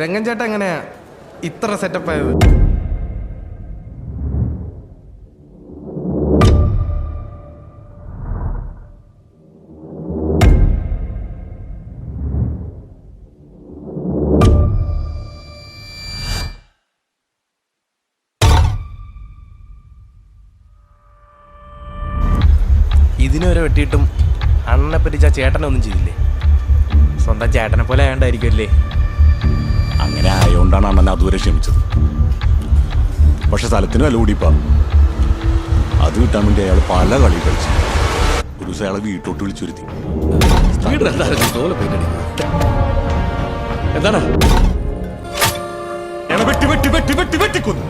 രംഗൻ ചേട്ടൻ എങ്ങനെയാ ഇത്ര സെറ്റപ്പ് ആയത്? ഇതിനുവരെ വെട്ടിയിട്ടും അണ്ണനെ പറ്റിച്ച ചേട്ടനെ ഒന്നും ചെയ്തില്ലേ? സ്വന്തം ചേട്ടനെ പോലെ ആയതുകൊണ്ടായിരിക്കുമല്ലേ? അങ്ങനെ ആയതുകൊണ്ടാണ് അണ്ണൻ അതുവരെ ക്ഷമിച്ചത്. പക്ഷെ സ്ഥലത്തിന് വില കൂടിപ്പാ. അത് കിട്ടാൻ വേണ്ടി അയാൾ പല കളി കളിച്ചു. ഒരു ദിവസം അയാളെ വീട്ടോട്ട് വിളിച്ചുരുത്തി. എന്താണ് വെട്ടി വെട്ടി വെട്ടി വെട്ടി വെട്ടിക്കൊന്നു.